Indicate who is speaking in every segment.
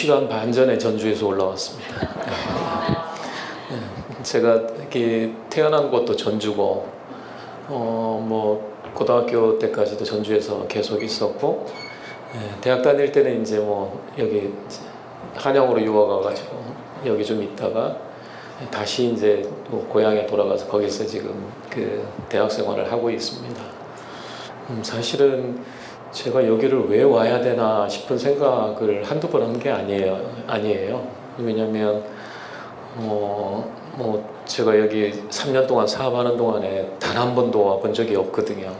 Speaker 1: 2시간 반 전에 전주에서 올라왔습니다. 제가 이렇게 태어난 곳도 전주고, 뭐 고등학교 때까지도 전주에서 계속 있었고, 대학 다닐 때는 이제 뭐 여기 한양으로 유학 와가지고 여기 좀 있다가 다시 이제 또 고향에 돌아가서 거기서 지금 그 대학 생활을 하고 있습니다. 사실은 제가 여기를 왜 와야 되나 싶은 생각을 한두 번 한 게 아니에요. 왜냐면 뭐 제가 여기 3년 동안 사업하는 동안에 단 한 번도 와본 적이 없거든요.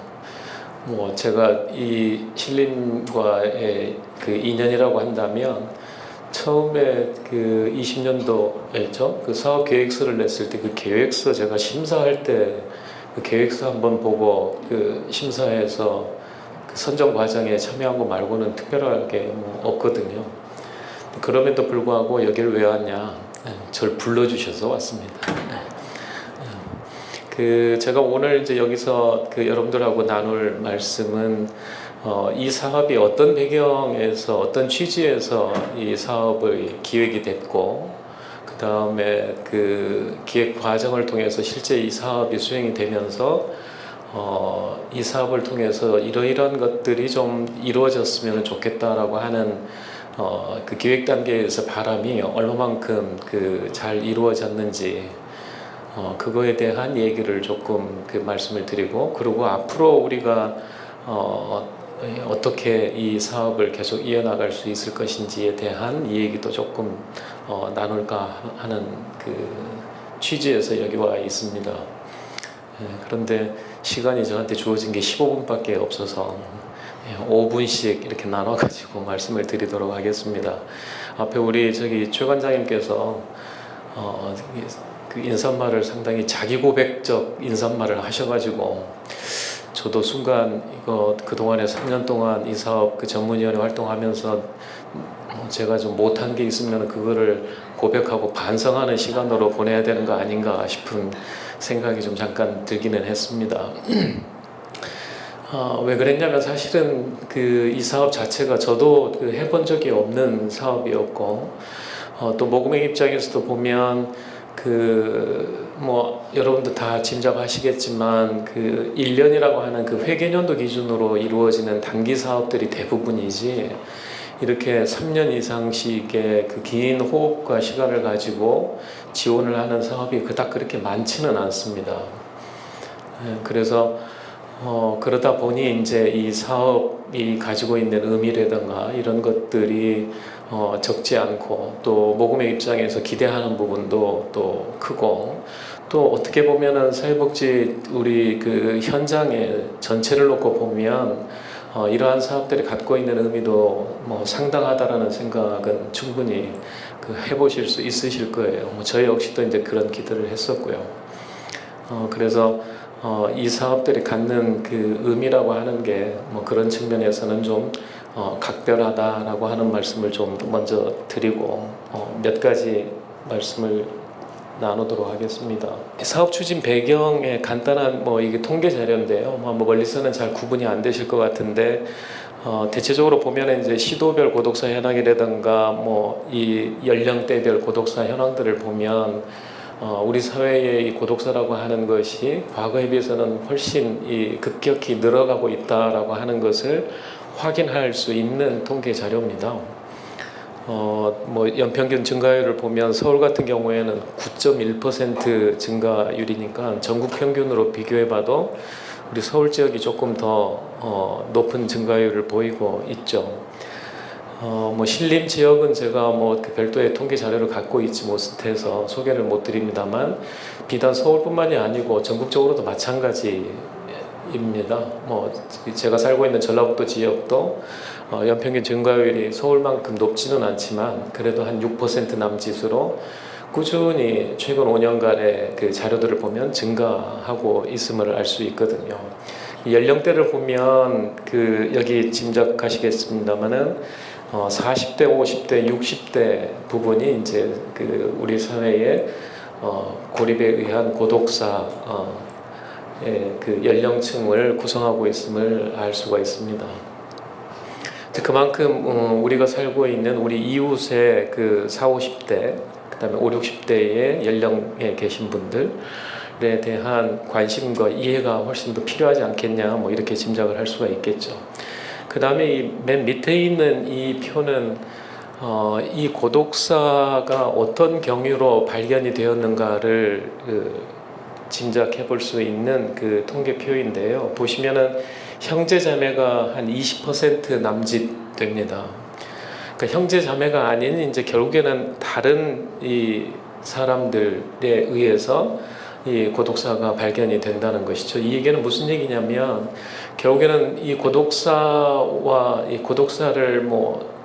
Speaker 1: 뭐 제가 이 신림과의 그 인연이라고 한다면 처음에 그 20년도였죠. 그 사업 계획서를 냈을 때 그 계획서 제가 심사할 때 그 계획서 한번 보고 그 심사해서 그 선정 과정에 참여한 거 말고는 특별하게 뭐 없거든요. 그럼에도 불구하고 여기를 왜 왔냐? 저를 불러주셔서 왔습니다. 그 제가 오늘 이제 여기서 그 여러분들하고 나눌 말씀은 이 사업이 어떤 배경에서 어떤 취지에서 이 사업의 기획이 됐고, 그 다음에 그 기획 과정을 통해서 실제 이 사업이 수행이 되면서 이 사업을 통해서 이러이러한 것들이 좀 이루어졌으면 좋겠다라고 하는 그 기획 단계에서 바람이 얼마만큼 그 잘 이루어졌는지 그거에 대한 얘기를 조금 그 말씀을 드리고, 그리고 앞으로 우리가 어떻게 이 사업을 계속 이어나갈 수 있을 것인지에 대한 얘기도 조금 나눌까 하는 그 취지에서 여기 와 있습니다. 그런데 시간이 저한테 주어진 게 15분밖에 없어서 5분씩 이렇게 나눠가지고 말씀을 드리도록 하겠습니다. 앞에 우리 저기 최 관장님께서 그 인사말을 상당히 자기 고백적 인사말을 하셔가지고 저도 순간 이거 그동안에 3년 동안 이 사업 그 전문위원회 활동하면서 제가 좀 못한 게 있으면 그거를 고백하고 반성하는 시간으로 보내야 되는 거 아닌가 싶은 생각이 좀 잠깐 들기는 했습니다. 왜 그랬냐면 사실은 그 이 사업 자체가 저도 그 해본 적이 없는 사업이었고, 또 모금의 입장에서도 보면 그 뭐 여러분도 다 짐작하시겠지만 그 1년이라고 하는 그 회계년도 기준으로 이루어지는 단기 사업들이 대부분이지, 이렇게 3년 이상씩의 그 긴 호흡과 시간을 가지고 지원을 하는 사업이 그닥 그렇게 많지는 않습니다. 그래서 그러다 보니 이제 이 사업이 가지고 있는 의미라든가 이런 것들이 적지 않고, 또 모금의 입장에서 기대하는 부분도 또 크고, 또 어떻게 보면은 사회복지 우리 그 현장의 전체를 놓고 보면 이러한 사업들이 갖고 있는 의미도 뭐 상당하다라는 생각은 충분히 그 해보실 수 있으실 거예요. 뭐 저희 역시도 이제 그런 기대를 했었고요. 그래서 이 사업들이 갖는 그 의미라고 하는 게 뭐 그런 측면에서는 좀 각별하다라고 하는 말씀을 좀 먼저 드리고 몇 가지 말씀을 나누도록 하겠습니다. 사업 추진 배경의 간단한 뭐 이게 통계 자료인데요. 뭐 멀리서는 잘 구분이 안 되실 것 같은데 대체적으로 보면 이제 시도별 고독사 현황이라든가 뭐 이 연령대별 고독사 현황들을 보면 우리 사회의 이 고독사라고 하는 것이 과거에 비해서는 훨씬 이 급격히 늘어가고 있다라고 하는 것을 확인할 수 있는 통계 자료입니다. 뭐 연평균 증가율을 보면 서울 같은 경우에는 9.1% 증가율이니까 전국 평균으로 비교해봐도 우리 서울 지역이 조금 더 높은 증가율을 보이고 있죠. 뭐 신림 지역은 제가 뭐 그 별도의 통계 자료를 갖고 있지 못해서 소개를 못 드립니다만, 비단 서울뿐만이 아니고 전국적으로도 마찬가지입니다. 뭐 제가 살고 있는 전라북도 지역도 연평균 증가율이 서울만큼 높지는 않지만 그래도 한 6% 남짓으로 꾸준히 최근 5년간의 그 자료들을 보면 증가하고 있음을 알 수 있거든요. 연령대를 보면 그 여기 짐작하시겠습니다만은 40대, 50대, 60대 부분이 이제 그 우리 사회의 고립에 의한 고독사 그 연령층을 구성하고 있음을 알 수가 있습니다. 그만큼 우리가 살고 있는 우리 이웃의 그 40, 50대, 그다음에 5, 60대의 연령에 계신 분들에 대한 관심과 이해가 훨씬 더 필요하지 않겠냐, 뭐 이렇게 짐작을 할 수가 있겠죠. 그다음에 이 맨 밑에 있는 이 표는 이 고독사가 어떤 경위로 발견이 되었는가를 짐작해 볼 수 있는 그 통계표인데요. 보시면은 형제자매가 한 20% 남짓 됩니다. 그러니까 형제자매가 아닌 이제 결국에는 다른 이 사람들에 의해서 이 고독사가 발견이 된다는 것이죠. 이 얘기는 무슨 얘기냐면 결국에는 이 고독사와 이 고독사를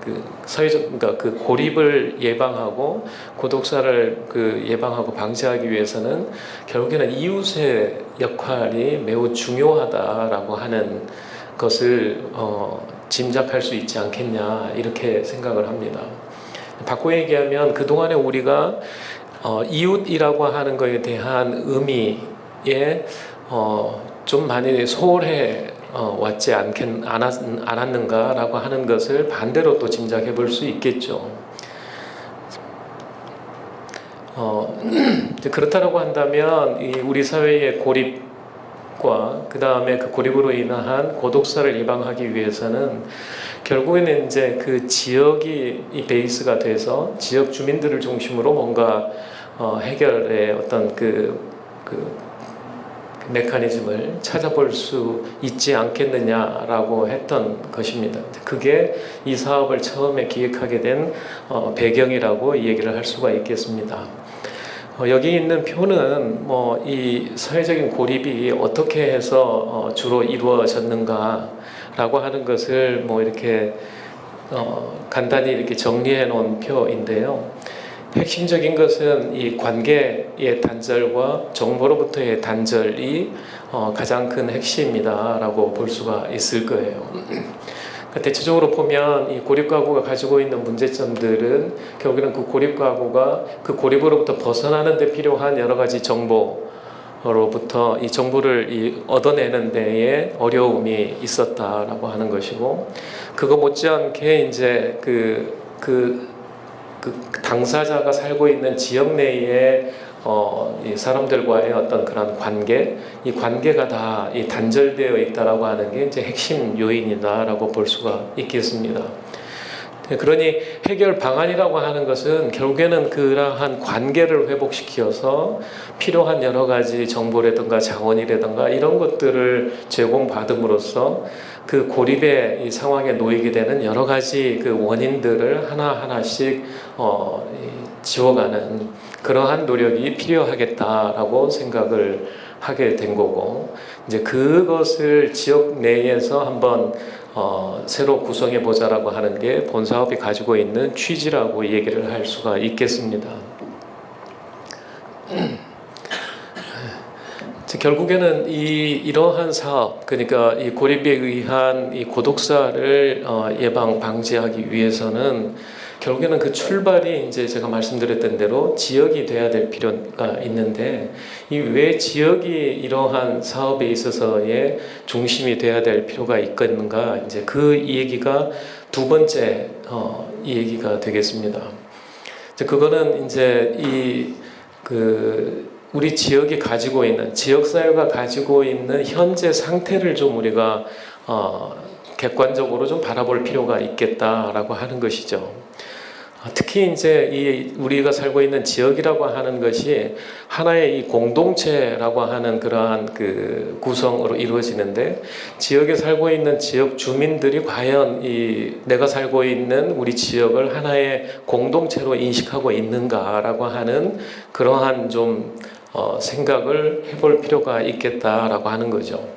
Speaker 1: 그 사회적, 그러니까 그 고립을 예방하고 고독사를 예방하고 방지하기 위해서는 결국에는 이웃의 역할이 매우 중요하다라고 하는 것을 짐작할 수 있지 않겠냐, 이렇게 생각을 합니다. 바꿔 얘기하면 그동안에 우리가 이웃이라고 하는 것에 대한 의미에 좀 많이 소홀해 왔지 않았는가라고 하는 것을 반대로 또 짐작해 볼 수 있겠죠. 그렇다고 한다면 우리 사회의 고립과 그 다음에 그 고립으로 인한 고독사를 예방하기 위해서는 결국에는 이제 그 지역이 이 베이스가 돼서 지역 주민들을 중심으로 뭔가 해결의 어떤 그 메커니즘을 찾아볼 수 있지 않겠느냐라고 했던 것입니다. 그게 이 사업을 처음에 기획하게 된 배경이라고 이 얘기를 할 수가 있겠습니다. 여기 있는 표는 이 사회적인 고립이 어떻게 해서 주로 이루어졌는가라고 하는 것을 이렇게 간단히 이렇게 정리해 놓은 표인데요. 핵심적인 것은 이 관계의 단절과 정보로부터의 단절이 가장 큰 핵심이다라고 볼 수가 있을 거예요. 대체적으로 보면 이 고립가구가 가지고 있는 문제점들은 결국에는 그 고립가구가 그 고립으로부터 벗어나는 데 필요한 여러 가지 정보로부터 이 정보를 얻어내는 데에 어려움이 있었다라고 하는 것이고, 그거 못지않게 이제 그 당사자가 살고 있는 지역 내에 이 사람들과의 어떤 그런 관계, 이 관계가 다 단절되어 있다라고 하는 게 이제 핵심 요인이다라고 볼 수가 있겠습니다. 그러니 해결 방안이라고 하는 것은 결국에는 그러한 관계를 회복시켜서 필요한 여러 가지 정보라든가 자원이라든가 이런 것들을 제공받음으로써 그 고립의 이 상황에 놓이게 되는 여러 가지 그 원인들을 하나하나씩 지워가는 그러한 노력이 필요하겠다라고 생각을 하게 된 거고, 이제 그것을 지역 내에서 한번 새로 구성해 보자라고 하는 게 본사업이 가지고 있는 취지라고 얘기를 할 수가 있겠습니다. 결국에는 이러한 사업, 그러니까 이 고립에 의한 이 고독사를 예방 방지하기 위해서는 결국에는 그 출발이 이제 제가 말씀드렸던 대로 지역이 돼야 될 필요가 있는데, 이 왜 지역이 이러한 사업에 있어서의 중심이 돼야 될 필요가 있겠는가, 이제 그 얘기가 두 번째 이 얘기가 되겠습니다. 그거는 이제 우리 지역이 가지고 있는, 지역사회가 가지고 있는 현재 상태를 좀 우리가 객관적으로 좀 바라볼 필요가 있겠다라고 하는 것이죠. 특히 이제 우리가 살고 있는 지역이라고 하는 것이 하나의 이 공동체라고 하는 그러한 그 구성으로 이루어지는데, 지역에 살고 있는 지역 주민들이 과연 내가 살고 있는 우리 지역을 하나의 공동체로 인식하고 있는가라고 하는 그러한 좀 생각을 해볼 필요가 있겠다라고 하는 거죠.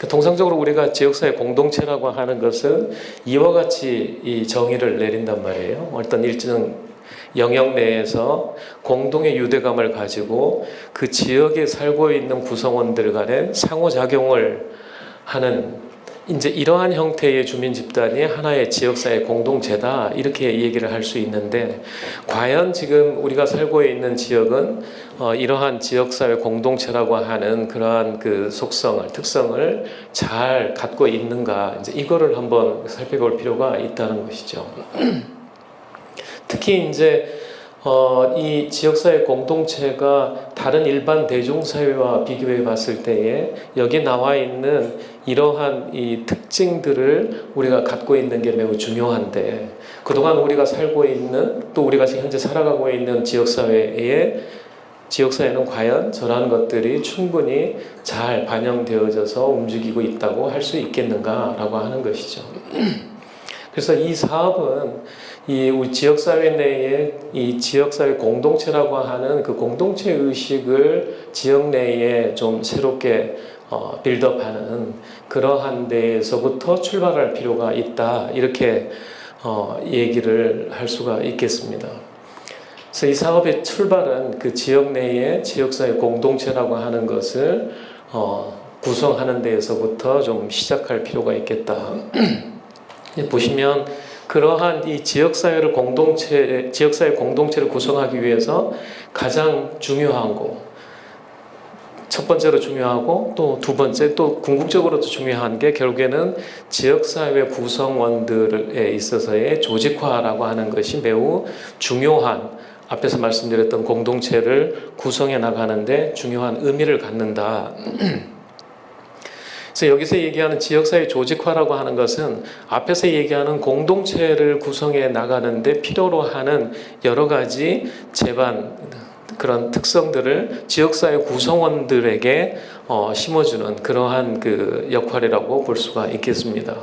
Speaker 1: 통상적으로 우리가 지역사회 공동체라고 하는 것은 이와 같이 이 정의를 내린단 말이에요. 어떤 일정 영역 내에서 공동의 유대감을 가지고 그 지역에 살고 있는 구성원들 간의 상호작용을 하는 이제 이러한 형태의 주민 집단이 하나의 지역사회 공동체다 이렇게 얘기를 할 수 있는데, 과연 지금 우리가 살고 있는 지역은 이러한 지역사회 공동체라고 하는 그러한 그 속성을, 특성을 잘 갖고 있는가, 이제 이거를 한번 살펴볼 필요가 있다는 것이죠. 특히 이제 이 지역사회 공동체가 다른 일반 대중사회와 비교해 봤을 때에 여기 나와 있는 이러한 이 특징들을 우리가 갖고 있는 게 매우 중요한데, 그동안 우리가 살고 있는, 또 우리가 지금 현재 살아가고 있는 지역사회는 과연 저러한 것들이 충분히 잘 반영되어져서 움직이고 있다고 할 수 있겠는가라고 하는 것이죠. 그래서 이 사업은 이 우리 지역사회 내에 이 지역사회 공동체라고 하는 그 공동체 의식을 지역 내에 좀 새롭게 빌드업하는 그러한 데에서부터 출발할 필요가 있다, 이렇게 얘기를 할 수가 있겠습니다. 그래서 이 사업의 출발은 그 지역 내에 지역사회 공동체라고 하는 것을 구성하는 데에서부터 좀 시작할 필요가 있겠다. 보시면 그러한 이 지역사회 공동체를 구성하기 위해서 가장 중요한 거, 첫 번째로 중요하고 또 두 번째, 또 궁극적으로도 중요한 게 결국에는 지역사회 구성원들에 있어서의 조직화라고 하는 것이 매우 중요한, 앞에서 말씀드렸던 공동체를 구성해 나가는데 중요한 의미를 갖는다. 그래서 여기서 얘기하는 지역사회 조직화라고 하는 것은 앞에서 얘기하는 공동체를 구성해 나가는데 필요로 하는 여러 가지 제반, 그런 특성들을 지역사회 구성원들에게 심어주는 그러한 그 역할이라고 볼 수가 있겠습니다.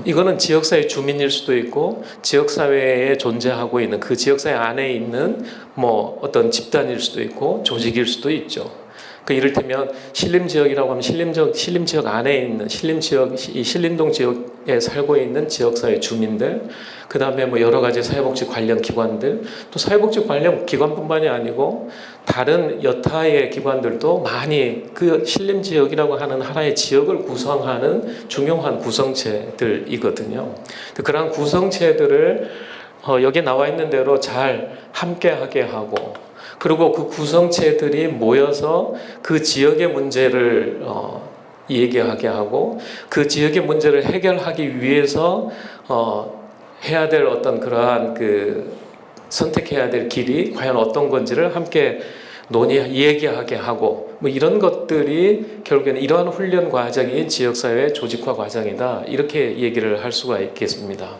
Speaker 1: 이거는 지역사회 주민일 수도 있고 지역사회에 존재하고 있는 그 지역사회 안에 있는 뭐 어떤 집단일 수도 있고 조직일 수도 있죠. 그 이를테면 신림지역이라고 하면 신림지역 안에 있는 이 신림동 지역에 살고 있는 지역사회 주민들, 그 다음에 뭐 여러 가지 사회복지 관련 기관들, 또 사회복지 관련 기관뿐만이 아니고 다른 여타의 기관들도 많이 그 신림지역이라고 하는 하나의 지역을 구성하는 중요한 구성체들이거든요. 그러한 구성체들을 여기 나와 있는 대로 잘 함께하게 하고, 그리고 그 구성체들이 모여서 그 지역의 문제를 얘기하게 하고, 그 지역의 문제를 해결하기 위해서 해야 될 어떤 그러한 그 선택해야 될 길이 과연 어떤 건지를 함께 얘기하게 하고, 뭐 이런 것들이 결국에는 이러한 훈련 과정이 지역사회 조직화 과정이다, 이렇게 얘기를 할 수가 있겠습니다.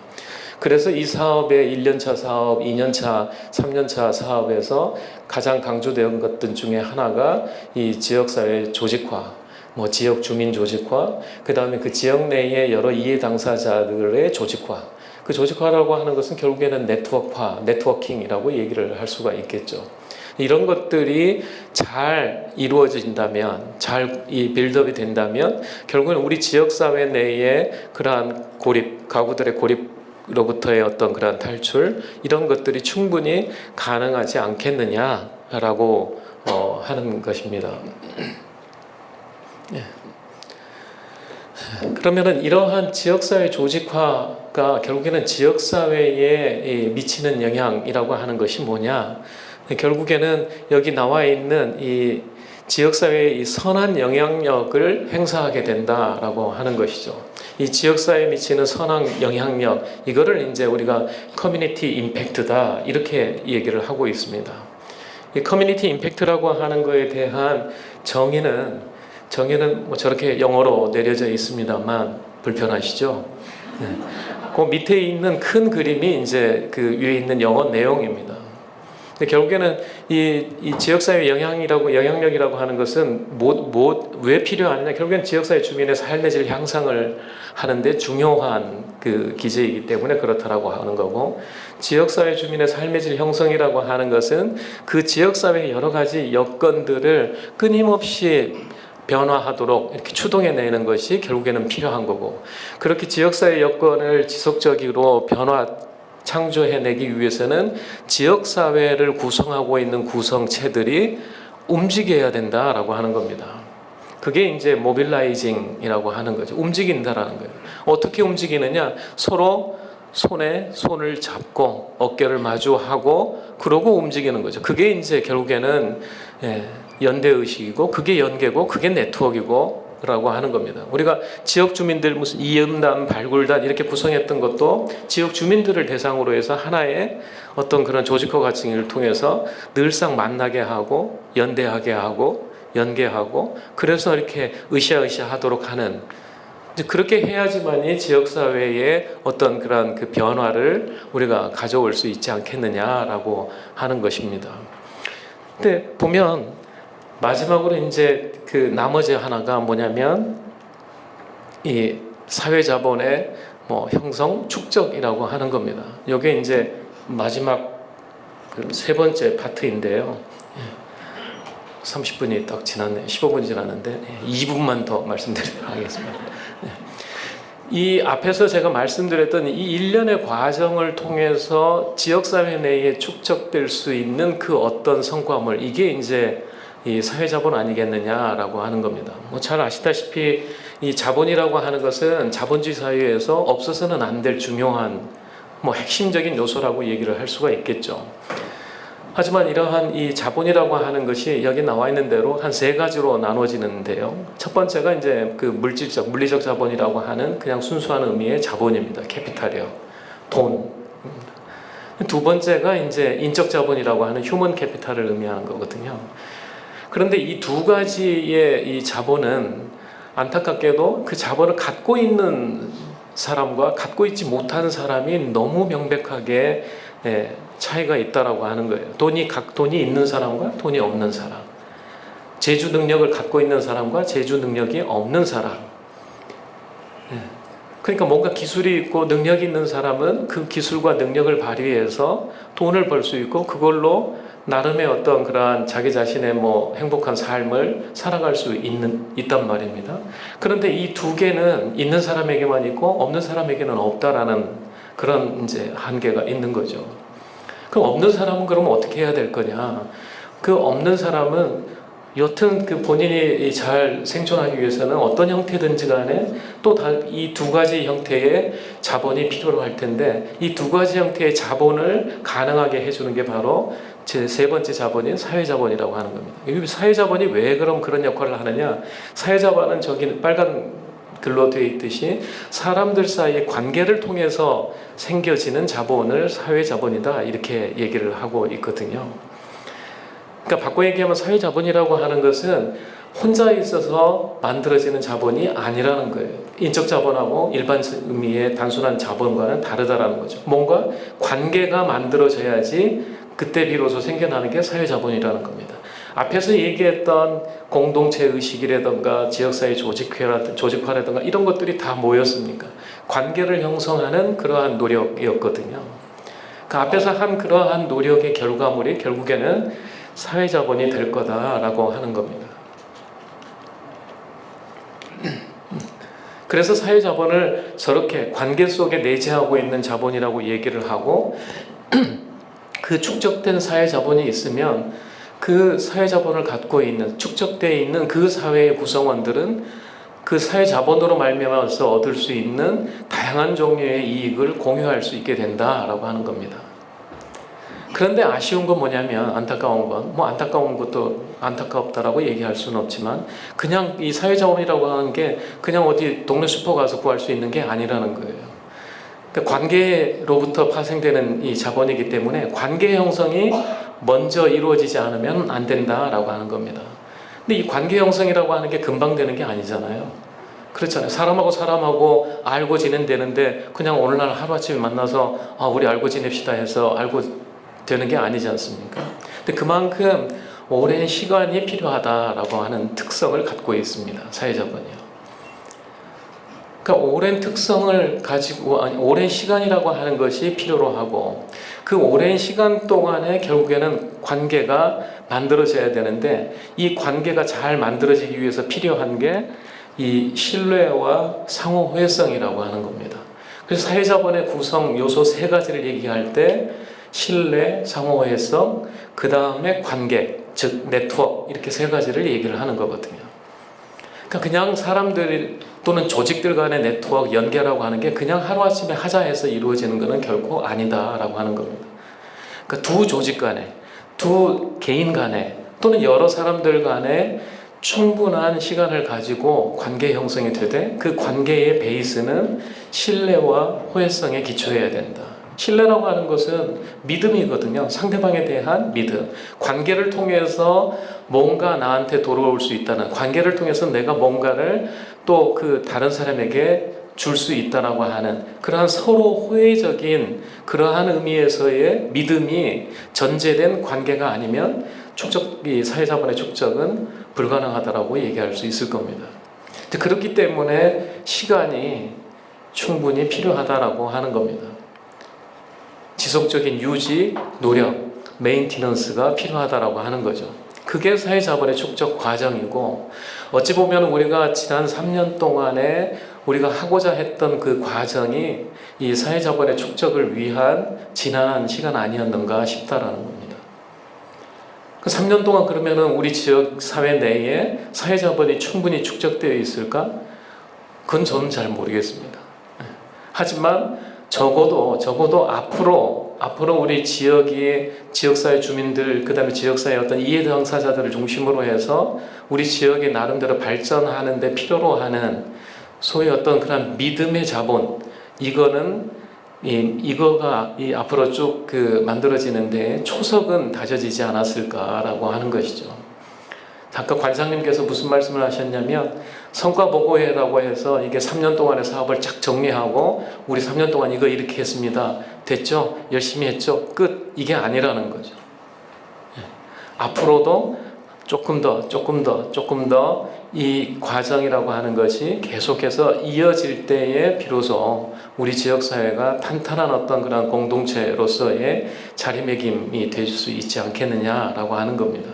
Speaker 1: 그래서 이 사업의 1년차 사업, 2년차, 3년차 사업에서 가장 강조되는 것들 중에 하나가 이 지역사회 조직화, 뭐 지역 주민 조직화, 그 다음에 그 지역 내의 여러 이해 당사자들의 조직화. 그 조직화라고 하는 것은 결국에는 네트워킹이라고 얘기를 할 수가 있겠죠. 이런 것들이 잘 이루어진다면, 잘 이 빌드업이 된다면 결국은 우리 지역사회 내에 그러한 가구들의 고립로부터의 어떤 그런 탈출, 이런 것들이 충분히 가능하지 않겠느냐라고 하는 것입니다. 예. 그러면은 이러한 지역사회 조직화가 결국에는 지역사회에 미치는 영향이라고 하는 것이 뭐냐? 결국에는 여기 나와 있는 이 지역사회의 이 선한 영향력을 행사하게 된다라고 하는 것이죠. 이 지역사회에 미치는 선한 영향력, 이거를 이제 우리가 커뮤니티 임팩트다, 이렇게 얘기를 하고 있습니다. 이 커뮤니티 임팩트라고 하는 것에 대한 정의는 뭐 저렇게 영어로 내려져 있습니다만 불편하시죠? 네. 그 밑에 있는 큰 그림이 이제 그 위에 있는 영어 내용입니다. 근데 결국에는 이 지역사회 영향력이라고 하는 것은 왜 필요하느냐? 결국엔 지역사회 주민의 삶의 질 향상을 하는데 중요한 그 기제이기 때문에 그렇다라고 하는 거고, 지역사회 주민의 삶의 질 형성이라고 하는 것은 그 지역사회의 여러 가지 여건들을 끊임없이 변화하도록 이렇게 추동해내는 것이 결국에는 필요한 거고, 그렇게 지역사회 여건을 지속적으로 창조해내기 위해서는 지역사회를 구성하고 있는 구성체들이 움직여야 된다라고 하는 겁니다. 그게 이제 모빌라이징이라고 하는 거죠. 움직인다라는 거예요. 어떻게 움직이느냐? 서로 손에 손을 잡고 어깨를 마주하고 그러고 움직이는 거죠. 그게 이제 결국에는 연대의식이고 그게 연계고 그게 네트워크이고 라고 하는 겁니다. 우리가 지역 주민들 무슨 이음단, 발굴단 이렇게 구성했던 것도 지역 주민들을 대상으로 해서 하나의 어떤 그런 조직화 과정을 통해서 늘상 만나게 하고 연대하게 하고 연계하고 그래서 이렇게 으쌰으쌰 하도록 하는, 그렇게 해야지만이 지역사회의 어떤 그런 그 변화를 우리가 가져올 수 있지 않겠느냐라고 하는 것입니다. 근데 보면 마지막으로 이제 그 나머지 하나가 뭐냐면 이 사회자본의 뭐 형성, 축적이라고 하는 겁니다. 이게 이제 마지막 그 세 번째 파트인데요. 30분이 딱 지났네. 15분이 지났는데 2분만 더 말씀드리도록 하겠습니다. 이 앞에서 제가 말씀드렸던 이 일련의 과정을 통해서 지역사회 내에 축적될 수 있는 그 어떤 성과물, 이게 이제 이 사회자본 아니겠느냐라고 하는 겁니다. 뭐 잘 아시다시피 이 자본이라고 하는 것은 자본주의 사회에서 없어서는 안 될 중요한 뭐 핵심적인 요소라고 얘기를 할 수가 있겠죠. 하지만 이러한 이 자본이라고 하는 것이 여기 나와 있는 대로 한 세 가지로 나눠지는데요. 첫 번째가 이제 그 물질적, 물리적 자본이라고 하는 그냥 순수한 의미의 자본입니다. 캐피탈이요. 돈. 두 번째가 이제 인적 자본이라고 하는 휴먼 캐피탈을 의미하는 거거든요. 그런데 이 두 가지의 이 자본은 안타깝게도 그 자본을 갖고 있는 사람과 갖고 있지 못한 사람이 너무 명백하게 차이가 있다라고 하는 거예요. 돈이 있는 사람과 돈이 없는 사람, 제주 능력을 갖고 있는 사람과 제주 능력이 없는 사람. 그러니까 뭔가 기술이 있고 능력이 있는 사람은 그 기술과 능력을 발휘해서 돈을 벌 수 있고 그걸로 나름의 어떤 그러한 자기 자신의 뭐 행복한 삶을 살아갈 수 있단 말입니다. 그런데 이 두 개는 있는 사람에게만 있고 없는 사람에게는 없다라는 그런 이제 한계가 있는 거죠. 그럼 없는 사람은 그러면 어떻게 해야 될 거냐? 그 없는 사람은 여튼 그 본인이 잘 생존하기 위해서는 어떤 형태든지 간에 또 이 두 가지 형태의 자본이 필요로 할 텐데 이 두 가지 형태의 자본을 가능하게 해주는 게 바로 제 세 번째 자본인 사회자본이라고 하는 겁니다. 이 사회자본이 왜 그럼 그런 역할을 하느냐? 사회자본은 저기 빨간 글로 되어 있듯이 사람들 사이의 관계를 통해서 생겨지는 자본을 사회자본이다 이렇게 얘기를 하고 있거든요. 그러니까 바꿔 얘기하면 사회자본이라고 하는 것은 혼자 있어서 만들어지는 자본이 아니라는 거예요. 인적 자본하고 일반 의미의 단순한 자본과는 다르다라는 거죠. 뭔가 관계가 만들어져야지 그때 비로소 생겨나는 게 사회자본이라는 겁니다. 앞에서 얘기했던 공동체 의식이라든가 지역사회 조직화라든가 이런 것들이 다 뭐였습니까? 관계를 형성하는 그러한 노력이었거든요. 그 앞에서 한 그러한 노력의 결과물이 결국에는 사회자본이 될 거다라고 하는 겁니다. 그래서 사회자본을 저렇게 관계 속에 내재하고 있는 자본이라고 얘기를 하고 그 축적된 사회자본이 있으면 그 사회자본을 갖고 있는 축적되어 있는 그 사회의 구성원들은 그 사회자본으로 말미암아서 얻을 수 있는 다양한 종류의 이익을 공유할 수 있게 된다라고 하는 겁니다. 그런데 아쉬운 건 뭐냐면 안타까운 건 뭐 안타까운 것도 안타깝다라고 얘기할 수는 없지만 그냥 이 사회자본이라고 하는 게 그냥 어디 동네 슈퍼 가서 구할 수 있는 게 아니라는 거예요. 그러니까 관계로부터 파생되는 이 자본이기 때문에 관계 형성이 먼저 이루어지지 않으면 안 된다라고 하는 겁니다. 근데 이 관계 형성이라고 하는 게 금방 되는 게 아니잖아요. 그렇잖아요. 사람하고 사람하고 알고 지낸다는데 그냥 오늘 날 하루아침에 만나서 우리 알고 지냅시다 해서 알고 되는 게 아니지 않습니까? 근데 그만큼 오랜 시간이 필요하다라고 하는 특성을 갖고 있습니다. 사회자본이요. 그러니까 오랜 특성을 가지고 오랜 시간이라고 하는 것이 필요로 하고 그 오랜 시간 동안에 결국에는 관계가 만들어져야 되는데 이 관계가 잘 만들어지기 위해서 필요한 게 이 신뢰와 상호 호혜성이라고 하는 겁니다. 그래서 사회자본의 구성 요소 세 가지를 얘기할 때 신뢰, 상호 호혜성, 그 다음에 관계, 즉 네트워크 이렇게 세 가지를 얘기를 하는 거거든요. 그러니까 그냥 사람들 또는 조직들 간의 네트워크 연계라고 하는 게 그냥 하루아침에 하자 해서 이루어지는 것은 결코 아니다라고 하는 겁니다. 그러니까 두 조직 간에, 두 개인 간에 또는 여러 사람들 간에 충분한 시간을 가지고 관계 형성이 되되 그 관계의 베이스는 신뢰와 호혜성에 기초해야 된다. 신뢰라고 하는 것은 믿음이거든요. 상대방에 대한 믿음. 관계를 통해서 뭔가 나한테 돌아올 수 있다는, 관계를 통해서 내가 뭔가를 또 그 다른 사람에게 줄 수 있다라고 하는 그러한 서로 호혜적인 그러한 의미에서의 믿음이 전제된 관계가 아니면 축적이, 사회자본의 축적은 불가능하다라고 얘기할 수 있을 겁니다. 그렇기 때문에 시간이 충분히 필요하다라고 하는 겁니다. 지속적인 유지, 노력, 메인티넌스가 필요하다라고 하는 거죠. 그게 사회자본의 축적 과정이고, 어찌 보면 우리가 지난 3년 동안에 우리가 하고자 했던 그 과정이 이 사회자본의 축적을 위한 지난한 시간 아니었는가 싶다라는 겁니다. 그 3년 동안 그러면은 우리 지역 사회 내에 사회자본이 충분히 축적되어 있을까? 그건 저는 잘 모르겠습니다. 하지만 적어도 앞으로 우리 지역사회 주민들, 그 다음에 지역사회 어떤 이해 당사자들을 중심으로 해서 우리 지역이 나름대로 발전하는 데 필요로 하는 소위 어떤 그런 믿음의 자본, 이거가 앞으로 쭉 만들어지는데 초석은 다져지지 않았을까라고 하는 것이죠. 아까 관장님께서 무슨 말씀을 하셨냐면, 성과 보고회라고 해서 이게 3년 동안의 사업을 쫙 정리하고 우리 3년 동안 이거 이렇게 했습니다. 됐죠? 열심히 했죠? 끝. 이게 아니라는 거죠. 앞으로도 조금 더 이 과정이라고 하는 것이 계속해서 이어질 때에 비로소 우리 지역사회가 탄탄한 어떤 그런 공동체로서의 자리매김이 될 수 있지 않겠느냐라고 하는 겁니다.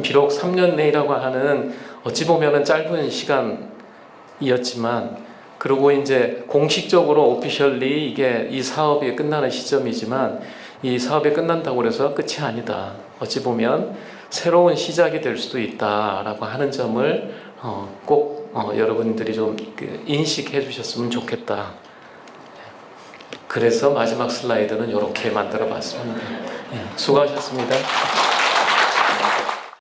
Speaker 1: 비록 3년 내라고 하는 어찌 보면은 짧은 시간이었지만, 그리고 이제 공식적으로 오피셜리 이게 이 사업이 끝나는 시점이지만, 이 사업이 끝난다고 해서 끝이 아니다. 어찌 보면 새로운 시작이 될 수도 있다라고 하는 점을 꼭 여러분들이 좀 인식해 주셨으면 좋겠다. 그래서 마지막 슬라이드는 이렇게 만들어 봤습니다. 수고하셨습니다.